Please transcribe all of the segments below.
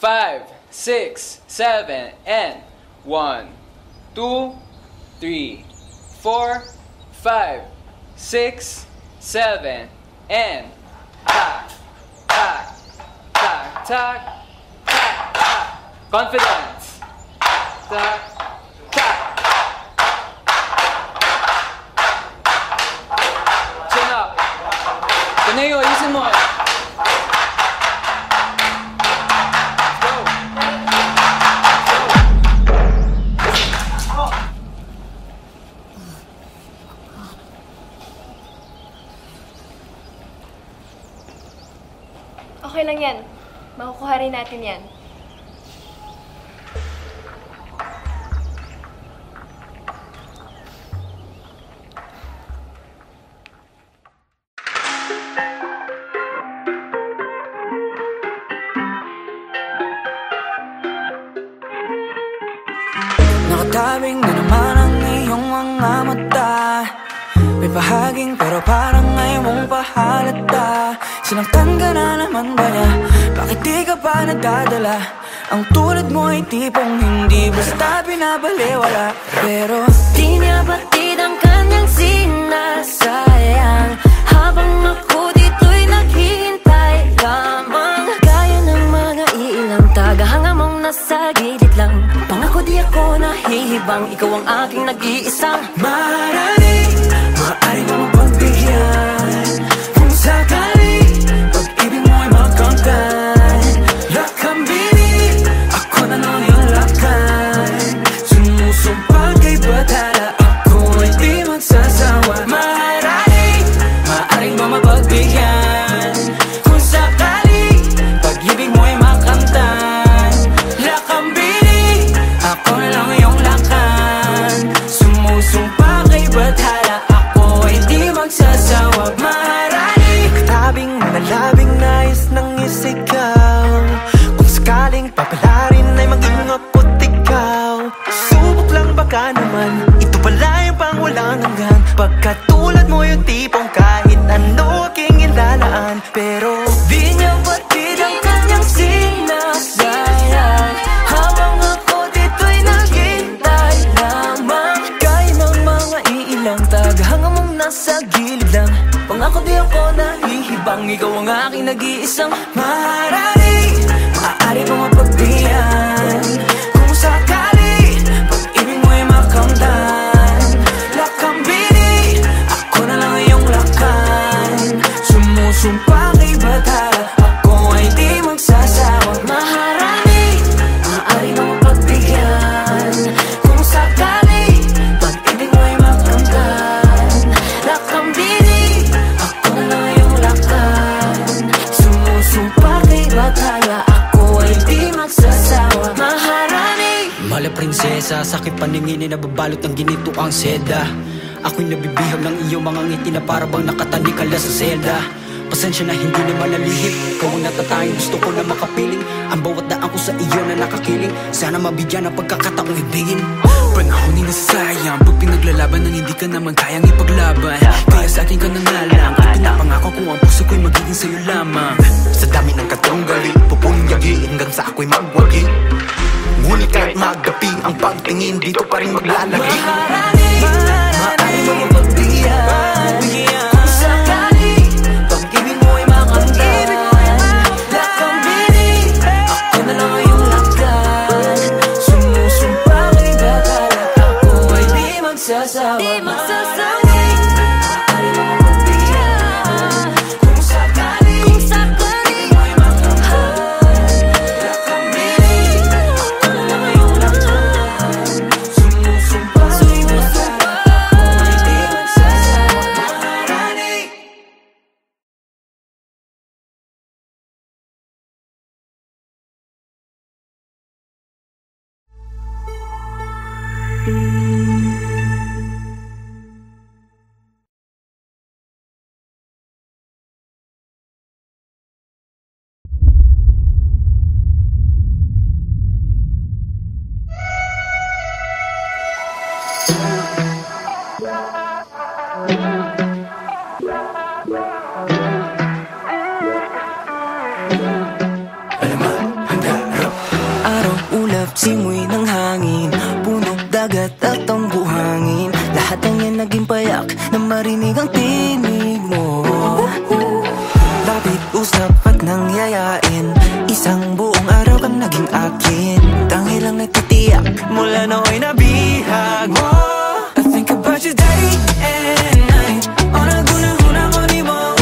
5, 6, 7, and 1, 2, 3, 4, 5, 6, 7, and tak, tak, tak, tak, tak, tak. Confidence. Tak, tak. Chin up. Taneo, ayusin mo. Okay lang yan. Makukuha rin natin yan. Nakatabing na naman ang iyong mga mata. May bahaging pero parang ngayon mong pahalata. Sinaktan ka na naman ba niya? Bakit di ka pa nadadala? Ang tulad mo ay tipong hindi basta binabaliwala. Pero di niya batid ang kanyang sinasayang, habang ako dito'y naghihintay lamang. Gaya ng mga ilang tagahanga mong nasa gilid lang. Pangako di ako nahihibang, ikaw ang aking nag-iisang maaaring mo mapagbigyan. Kung sakali pag-ibig mo ay makamtan, lakambinin ako na lang yung lakan. Sumusumpa kay batala, ako ay di magsasawa. Maaaring mo mapagbigyan. Kung sakali pag-ibig mo ay makamtan, lakambinin ako na lang yung lakan. Sumusumpa kay batala, magsasawa. Maharani nakatabing nalabing nais ng isigaw. Kung sakaling papalarin ay maging ako't ikaw. Subok lang baka naman, ito pala yung pang walang hanggan. Pagkatulad mo yung tipong kahit ano aking ilalaan. Pero di niya batid ang kanyang sinasayang, habang ako dito'y naghintay lamang. Gaya ng mga iilang tagahanga mong nasa gilid lang. Pangako di ako nahihibang, ikaw ang aking nag-iisang maaari mo mapagbigyan. Kung sakali pag-ibig mo ay makamtan, lakambinin ako na lang iyong lakan. Sumusumpa kay batala, ako ay di magsasawa. Maaari mo mapagbigyan. Kung sakali pag-ibig mo ay makamtan, lakambinin ako na lang iyong lakan. Sumusumpa kay batala, ako ay di magsasawa. Mala prinsesa, sakit paningin na nababalot ng ginito ang seda. Ako'y nabibihag ng iyong mga ngiti na parabang nakatalikala sa selda. Pasensya na hindi naman nalihip, ikaw ang natatanging gusto ko na makapiling. Ang bawat daan ko sa iyo na nakakiling, sana mabigyan ng pagkakataong ibigin. Panahon ay nasasayang pag pinaglalaban ng hindi ka naman kayang ipaglaban. Kaya sa akin ka na nga lang, ipinapangako ko ang puso ko'y magiging sa'yo lamang. Sa dami ng katunggali, pupunyagi hanggang sa ako'y magwagi. Ngunit kahit magapi ang pagtingin, dito pa rin maglalagi. Maaari mo mapagbigyan. Kung sakali pag-ibig mo ay makamtan, lakambinin ako na lang iyong lakan. Sumusumpa kay batala, ako ay di magsasawa. Maaari mo mapagbigyan. Kung sakali pag-ibig mo ay makamtan, lakambinin ako na lang iyong lakan. Sumusumpa kay batala. simoy ng hangin, puno, dagat at ang buhangin. Lahat ng yan naging payak na marinig ang tinig mo. Lapit, usap at nangyayain, isang buong araw kang naging akin. Tanging lang nagtitiyak mula nooy nabihag mo. I think about you day and night, on a guna-huna ko ni mo.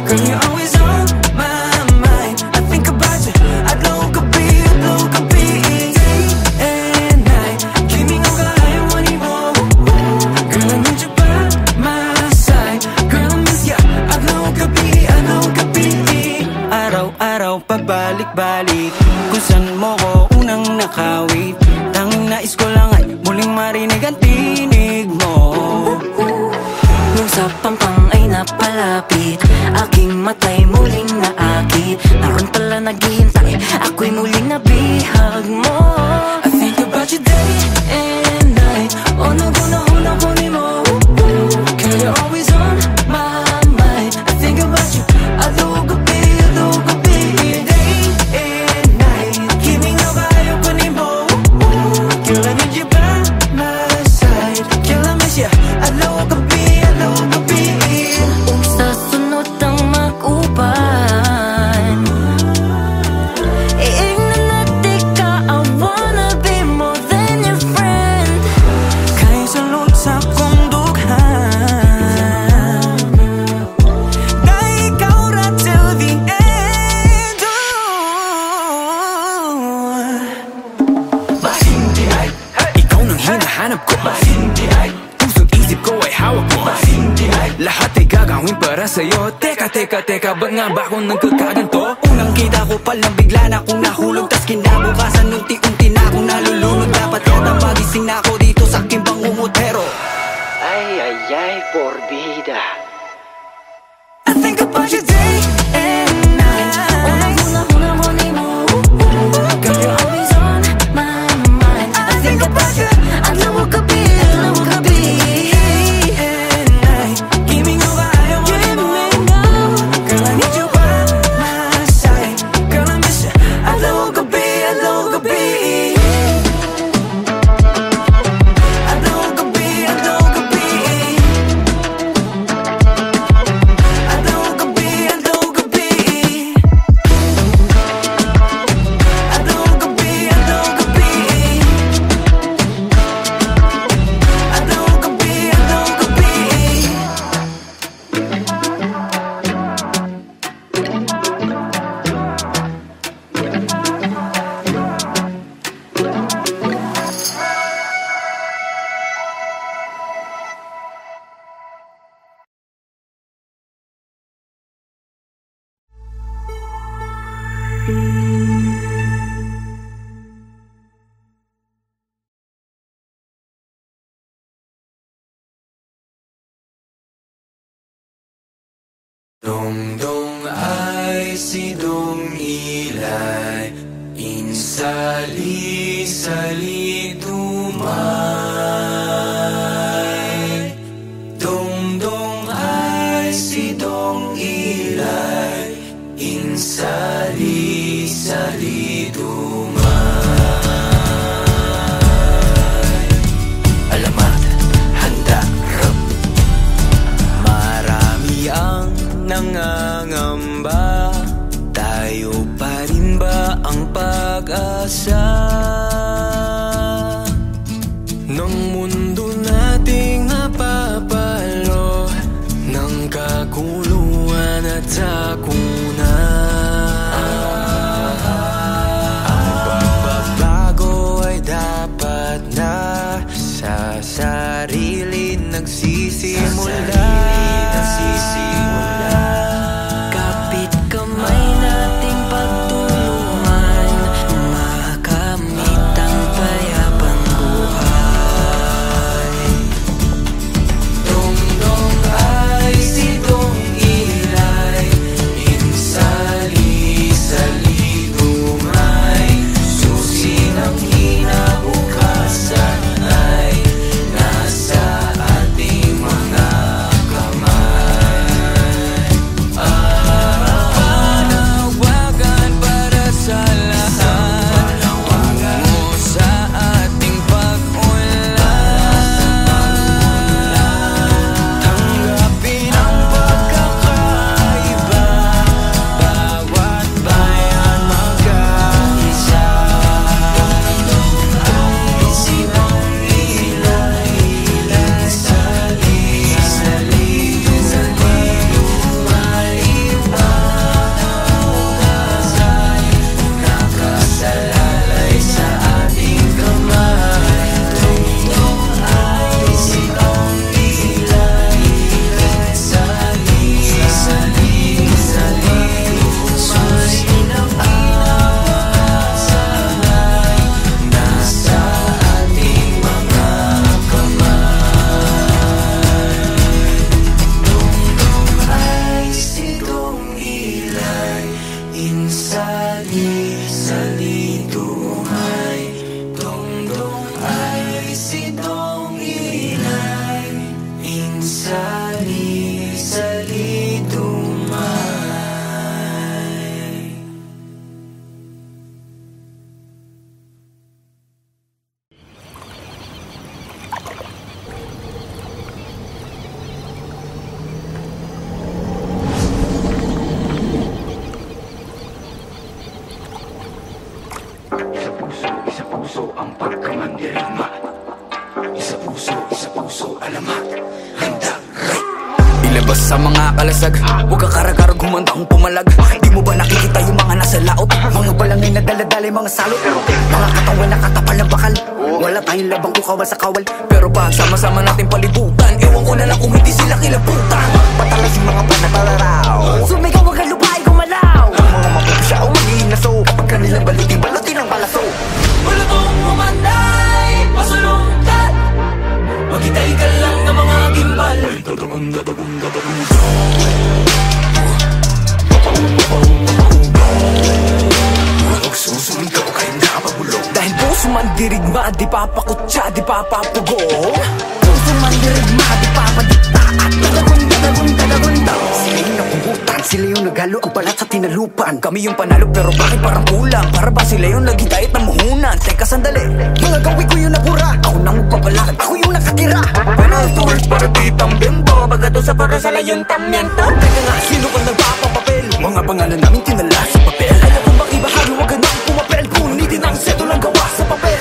Girl, you're always on my mind. I think about you, adlaw gabi, day and night. Kiming ang kaya mo ni mo. Girl, I need you by my side. Girl, I miss ya, adlaw gabi. Araw-araw pabalik-balik, kung saan mo ko unang nakawit. Tanging nais ko lang ay muling marinig ang tinig mo. Nung sa pampang ay napalapit, aking matay muling naakit. Naroon pala naghihintay, ako'y muling nabihag mo. I think about you day and night, o naguna-huna ko ni mo. Girl, you're always on my mind. I think about you, adlaw gabi, day and night. Kiming na kayo ko ni mo. Girl, I need you by my side. Girl, I miss ya, adlaw gabi. Sa sunod ang mag-uban, iignan ka, I wanna be more than your friend. Kaya salot sa kong dughan, dahil ikaw ra till the end. Masindihay, ikaw nang hinahanap ko. Masindihay, pusong isip ko ay hawak mo. Masindihay, lahat ay gagawin para sa'yo. Teka, ba't nga ba ako nagkakaganto? Unang kita ko palang bigla na akong nahulog, tas kinabukasan unti-unti na akong nalulunod. Dapat yata magising na ako dito sa aking bangungot, pero ay, porbida. I think about you day and night, O naguna-huna mo ni mo. Girl, you're always on my mind. I think about you, adlaw gabi. and night. Kiming na kayo ko ni mo. Girl, I need you by my side. Girl, I miss ya, adlaw gabi. Adlaw gabi, adlaw gabi. Adlaw gabi, adlaw gabi. Adlaw gabi, adlaw gabi. Adlaw gabi, adlaw gabi. Dongdong ay si Dong Ilay, insali-sali tumay. Dongdong ay si Dong Ilay, insali-sali tumay. Alamat, handa, rap. Marami ang nangangamba, tayo pa rin ba ang pag-asa ng mundo nating napapalo ng kaguluhan at sakuna? Ang pagbabago ay dapat na sa sarili nagsisimula. Kapit kamay nating pagtulungan, makamit Isa puso ang pagkamandirigma. Isa puso, alamat. Handa, right? Ilabas sa mga kalasag, huwag ka karagarag, humanda kong pumalag. Di mo ba nakikita yung mga nasa laot? Mga balangay na daladalay, mga salot. Mga katawan na katapal ng bakal. Wala tayong labang kukawal sa kawal. Pero pag sama-sama natin palibutan, ewan ko na lang kung hindi sila kilabutan. Patalas yung mga panatalaraw. Sumigaw wag ang lupay gumalaw. Ang mga mapupusya o mag-iinaso, kapag kanilang balutin ang balaso. Balutong umanday, pasulungkat. Maghintay ka lang ng mga gimbal. Susunod ka o kayo nakapagulong. Dahil puso man dirigma, di papakutsa, di papapugong. Puso man dirigma, di papadikta. At dalagun. Sila yung nakubutan, sila yung naghalo ang balat sa tinalupan. Kami yung panalo pero bakit parang kulang? Para ba sila yung nagitayat ng muhunan? Teka sandali, mga gawi ko yung nabura. Ako nang magpapalakad, ako yung nakatira. Panatulad para di tambembo, bagato sa para sa layong tamyento. Teka nga, sino kang nagpapapapel? Mga pangalan namin tinala sa papel. Alam mo bang ibahagi, wag ka nang pumapel. Punitin ang seto lang gawa sa papel.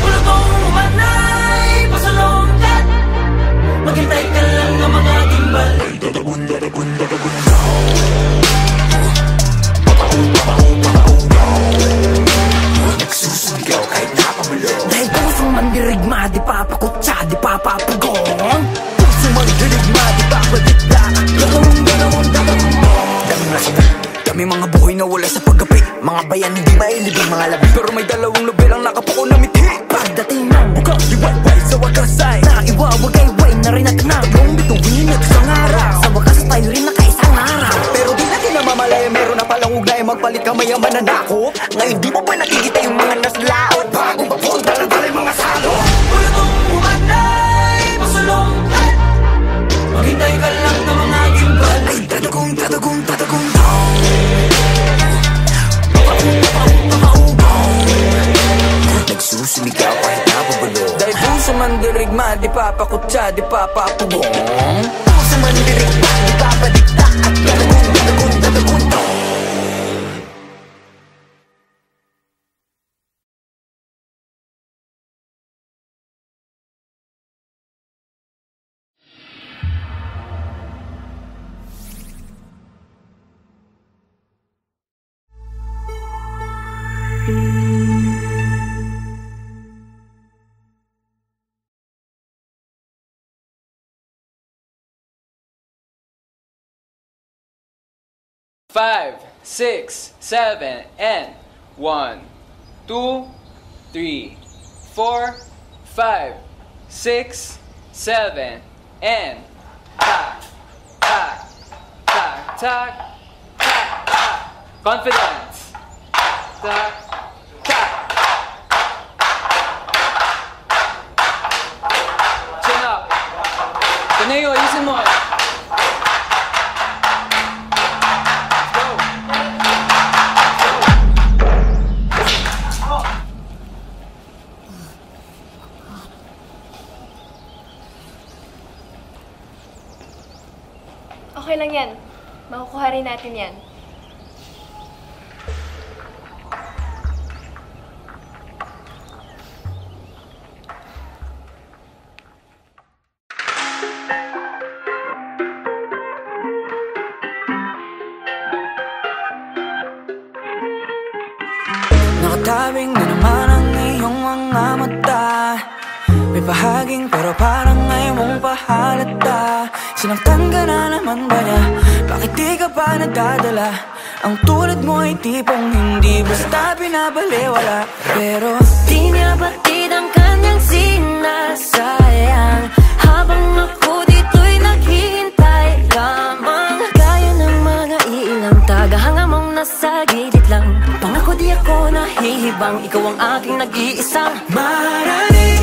Wala kong umanay, pasalongkat. Maghintay ka lang ng mga gimbal. Nagsusuligaw kahit napamulong. Dahil puso man dirigma, di papakutsa, di papapugong. Puso man dirigma, di papadikta. Dami mga buhay na wala sa paggapi. Mga bayan hindi mailibing mga labi. Pero may dalawang lubel ang nakapuko na mithi. Pagdating ng bukang liwayway sa wakas ay naiwawagayway na rin at nagong bituin at isang araw. Sa wakas tayo rin nakaisang araw. Pero di natin namamalaya, meron na palang ugnay. Magpalit ka mayaman na nako. Ngayon di mo pa nakikita yung mga naslaot. Bago papunta ng talay mga salo. Wala kong umanay, pasulongkat. Maghintay ka lang ng mga gimbal. Ay tatagong nagsusuligaw kahit napabulong. Dahil puso man dirigma, di papakutsa, di papapugong. Puso man dirigma, di papadikta. At dalagun. Five, 6, 7, and 1, 2, 3, 4, 5, 6, 7, and tack, tack, tack, tack, tack, tack. Confidence. Tack, tack. Chin up. Taneo, ayusin mo. Okay lang yan. Makukuha rin natin yan. Nakatabing na naman ang iyong mga mata. May bahaging pero parang ngayon mong pahalata. Sinaktan ka na naman ba niya? Bakit di ka pa nadadala? Ang tulad mo ay tipong hindi basta binabaliwala. Pero Di niya batid ang kanyang sinasayang. Habang ako dito'y naghihintay lamang. Gaya ng mga ilang tagahanga mong nasa gilid lang. Pangako di ako nahihibang, ikaw ang aking nag-iisang maaari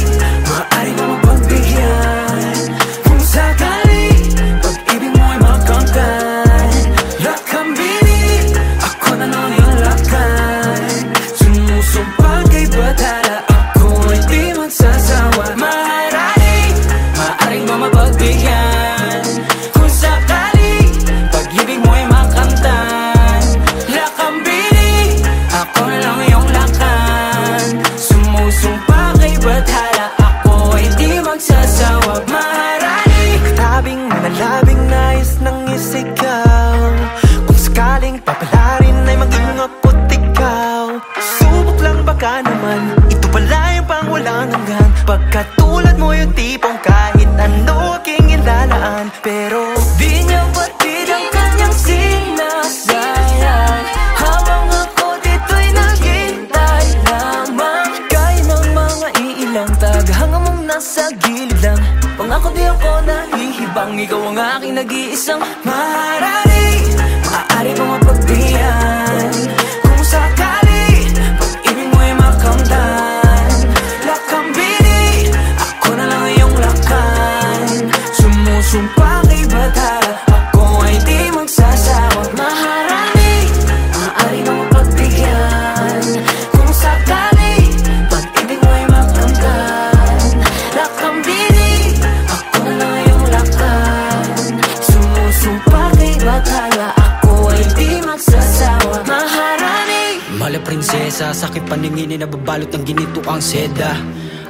mo mapagbigyan. Kung sakali pag-ibig mo ay makamtan. Lakambini, ako na lang yung lakan. Sumusumpang kay batala, ako ay di magsasawa. Maaari mo mapagbigyan. Kung sakali pag-ibig mo ay makamtan. Lakambini, ako na lang yung lakan. baka naman ito pala yung pang walang hanggan. Pagkatulad mo yung tipong kahit ano aking ilalaan, pero di niya batid ang kanyang sinasayang habang ako dito'y naghintay lamang. Kaya ng mga iilang tagahanga mong nasa gilid lang. Pangako di ako nahihibang, ikaw ang aking nag-iisang maharani. Maaari kong mapagbihan kung sakali pag-ibig mo'y makamtan. Lakambini, ako na lang iyong lakan. Sumusumpa kay bata, ako ay di magsasawa. Maharani, maaari kong mapagbigyan kung sakali pag-ibig mo'y makamtan. Lakambini, ako na lang iyong lakan. Sumusumpa kay bata, Mala prinsesa, sakit paningin na nababalot ng ginito ang seda.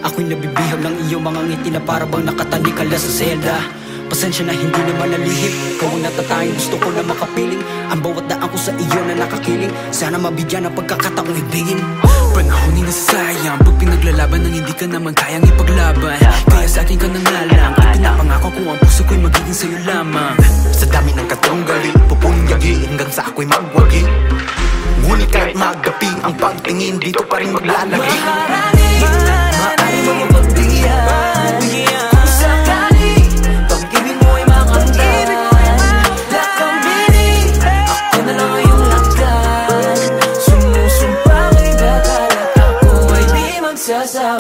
Ako'y nabibihag ng iyong mga ngiti na parabang nakatanikala sa selda. Pasensya na hindi naman nalihip, ikaw ang natatanging gusto ko na makapiling. Ang bawat daan ko sa iyo na nakakiling, sana mabigyan ng pagkakataong ibigin. Panahon ay nasasayang pag pinaglalaban ng hindi ka naman kayang ipaglaban. Kaya sa akin ka na nga lang, ipinapangako ko ang puso ko'y magiging sa'yo lamang. Sa dami ng katunggali, pupunyagi hanggang sa ako'y magwagi. Ngunit kahit maggapi ang pagtingin, dito pa rin maglalagi. Maharani, maaari mo mapagbigyan kung sakali pag-ibig mo ay makamtan. Lakambini, ako na lang iyong lakan. Sumusumpa kay bakal, ako ay di magsasawa.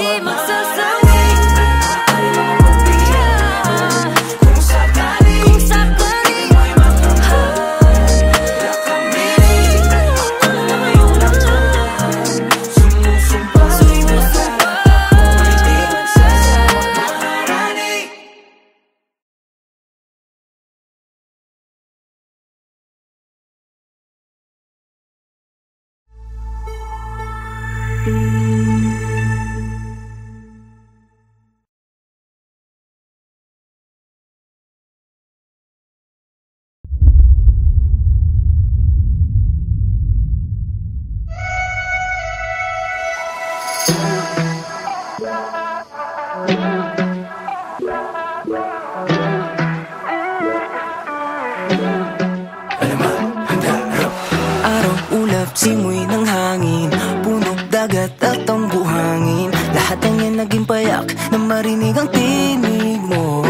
Araw, ulap, simoy ng hangin, puno, dagat at ang buhangin. Lahat ng yan naging payak na marinig ang tinig mo.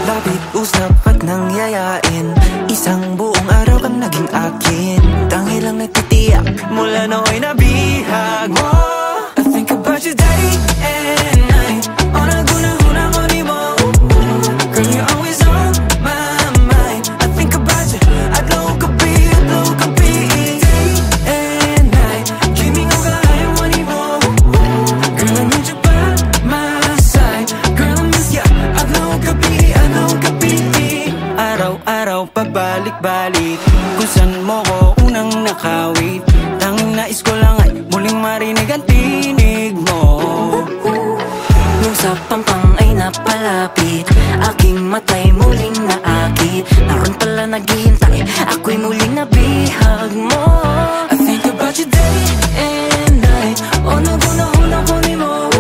Lapit, usap at nangyayain, isang buong araw kang naging akin. Tanging lang nagtitiyak mula nooy nabihag mo. I think about you day and night, on a guna-huna ko ni mo. Girl, you're always on my mind. I think about you, adlaw gabi day and night. Dreaming of kaya mo ni mo. Girl, I need you by my side. Girl, I miss ya, adlaw gabi. Araw-araw pabalik-balik, kung saan mo ko unang nakawit. Tanging nais ko lang ay muling marinig ang tinig mo. Nung sa pampang ay napalapit, aking matay muling naakit. Naroon pala naghihintay, ako'y muling nabihag mo. I think about you day and night, on a guna-huna ko ni mo.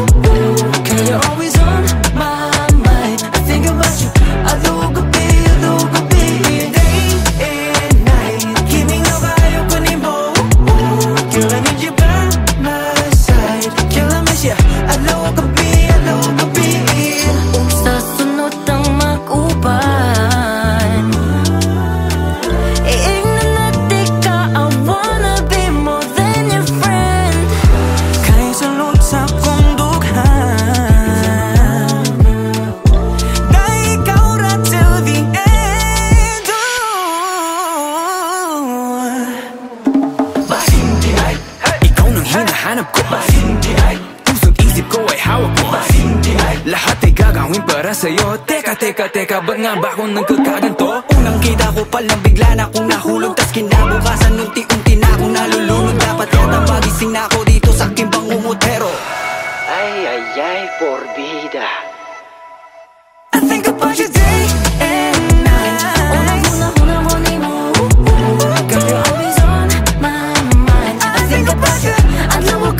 Girl, you're always on my mind. I think about you, adlaw gabi, day and night. Kiming na kayo ko ni mo. Girl, I need you by my side. Girl, I miss ya, adlaw gabi. Sa sunod ang mag-uban, iignanati ka, I wanna be more than your friend. Kaya salud sa kong dughan, dahil ikaw ra till the end. Masindi ay, ikaw nang hinahanap ko. Masindi ay, pusong isip ko ay hawak mo. Masindi ay, lahat ay gagawin para sa'yo. Teka, ba't nga ba ako nagkakaganto? Unang kita ko palang bigla na akong nahulog, tas kinabukasan unti-unti na akong nalulunod. Dapat yata magising na ako dito sa aking bangungutero. Ay, porbida. I think about you day and night, on a guna-huna ko ni mo. Girl, you're always on my mind. I think about you, adlaw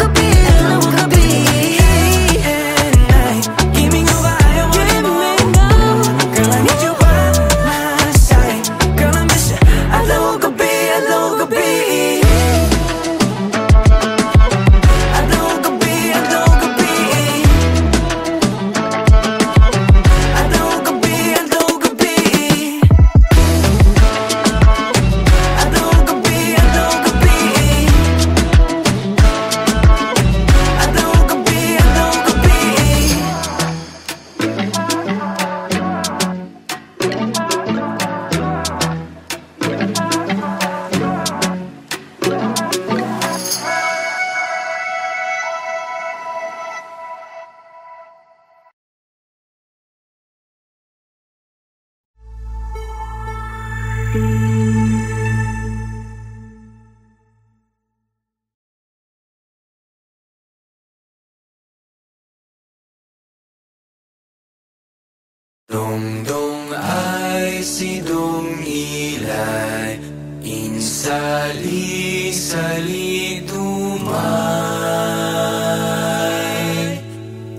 Dongdong ay si Dong Ilay, insali-sali dumay.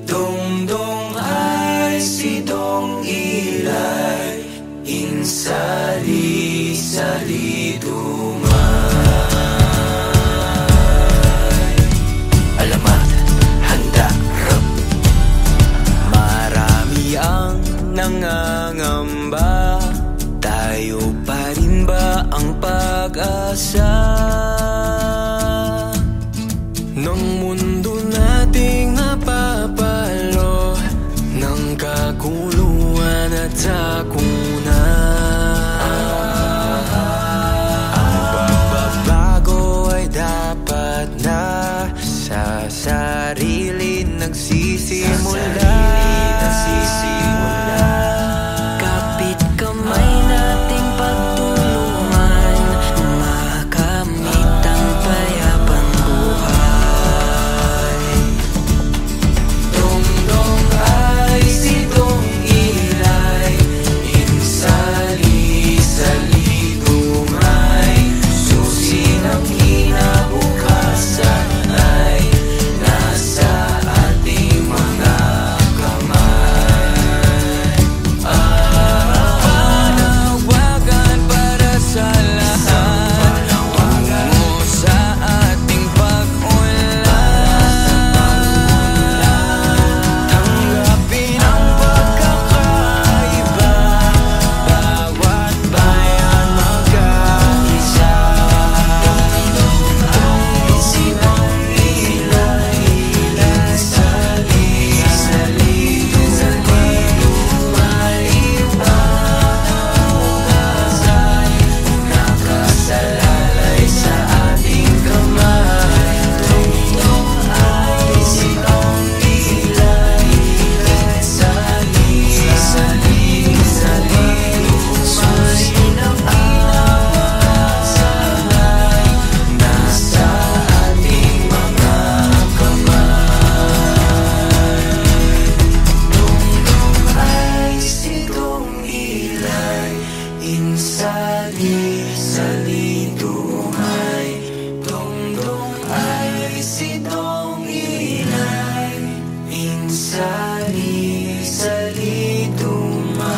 Dongdong ay si Dong Ilay, insali-sali dumay. Alamat, handa, rap. Marami ang nangangamba, tayo pa rin ba ang pag-asa ng mundo nating napapalo ng kaguluhan at sakuna? Ang pagbabago ay dapat na sa sarili nagsisimula. Kapit kamay nating pagtulungan, makamit ang payapang buhay. Dongdong ay si Dong Ilay, insali-sali dumay. Susi ng kinabukasan ay nasa ating mga panawagan para sa lahat, tungo sa ating pag-unlad. Tanggapin ang pagkakaiba, bawat bayan magkaisa. Ay si Dong Ilay, insali-sali dumay. Nakasalalay sa ating kamay. Dongdong ay si Dong Ilay, insali-sali dumay. Susi ng kinabukasan ay nasa ating mga kamay. Dongdong ay si Dong Ilay, insali-sali dumay. Dongdong ay si Dong Ilay, insali-sali dumay.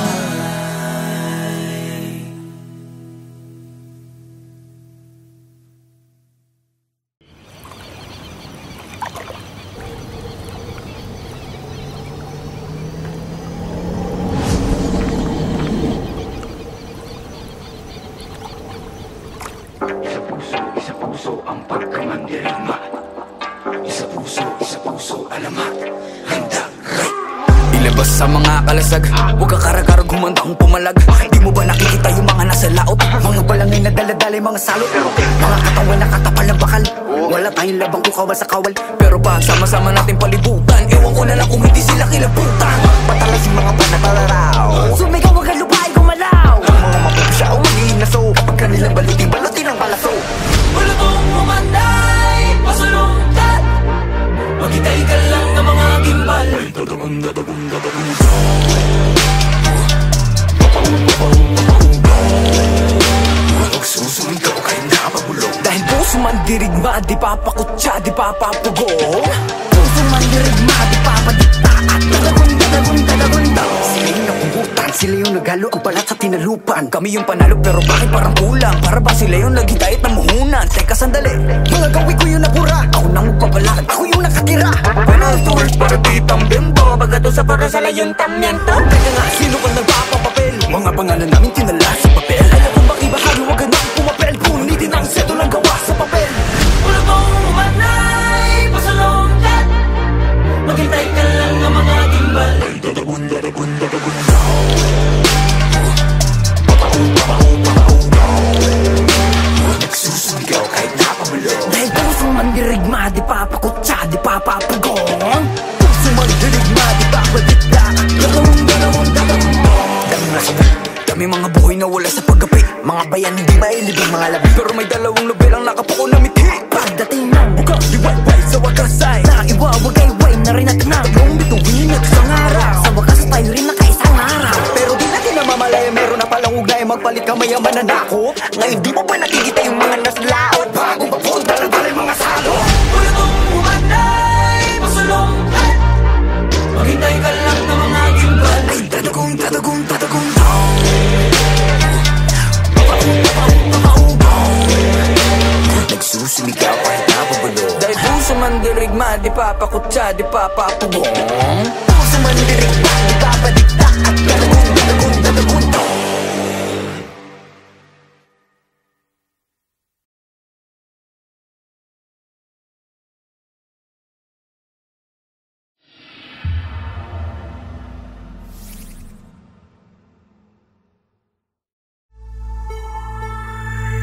Isa puso ang pagkamandirigma. Isa puso, alamat, handa, right. Ilabas sa mga kalasag, huwag ka karagarag, humanda kung pumalag. Di mo ba nakikita yung mga nasa laot? Mga balangay na daladalay, mga salot, mga katawan na katapal ng bakal. Wala tayong labang kukawal sa kawal, pero pag sama-sama natin palibutan, ewan ko na lang kung hindi sila kilabutan. Patalas yung mga panatalaraw, sumigaw wag ang lupain gumalaw. Ang mga mapupusya o magiging naso, kapag kanilang balutin ang balaso. Balutong umanday, pasalungkat, magitay ka lang ng mga gimbal. Huwag susunod ka kahit nakapabulong. Dahil puso man dirigma, di papakutsa, di papapugong. Puso man dirigma, di papadikta, at dalagun-dalagun-dalagun-da. Sila yung nakumbutan, sila yung naghalo ang balat sa tinalupan. Kami yung panalo pero bakit parang kulang? Para ba sila yung nagidayat ng muhunan? Teka sandali, mga gawi ko yung nabura. Ako nang magpapalakad, ako yung nakatira. Panasol para di tambembo, bagato sa para sa layon tamyento. Teka nga, sino ka nagpapapapel? Mga pangalan namin tinala sa papel. Alam mo bang iba halu, wag na pumapel. Punitin ang seto lang gawa sa papel. Wala bang umanay, pasalungkat, maghintay ka lang ng mga gimbal. Nagsusuligaw kahit napabulong. Dahil puso man dirigma, di papakutsa, di papapugong. Puso man dirigma, di papadikta, dami mga buhay na wala sa paggapi. Mga bayan hindi mailibing mga labi, pero may dalawang lobelang nakapuko na miti. Pagdating ng bukang diway-way sa wakas ay naiwawagay-way na rin at na tatlong bituin at isang araw. Sa wakas tayo rin nakaisang araw. Ngayon di mo ba nakikita yung mga nasa laot? Bagong papunta lang pala yung mga salot. Wala mong umanay, pasulong. Maghintay ka lang na mga aking balik. Tatagong, tatagong, tatagong. Nagsusumigaw kahit napabulong. Dahil puso man dirigma, di papakutsa, di papapugong. Puso man dirigma, di papadikta. At tatagong, tatagong, tatagong.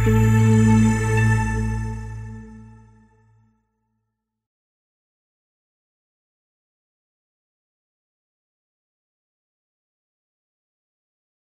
Thank you.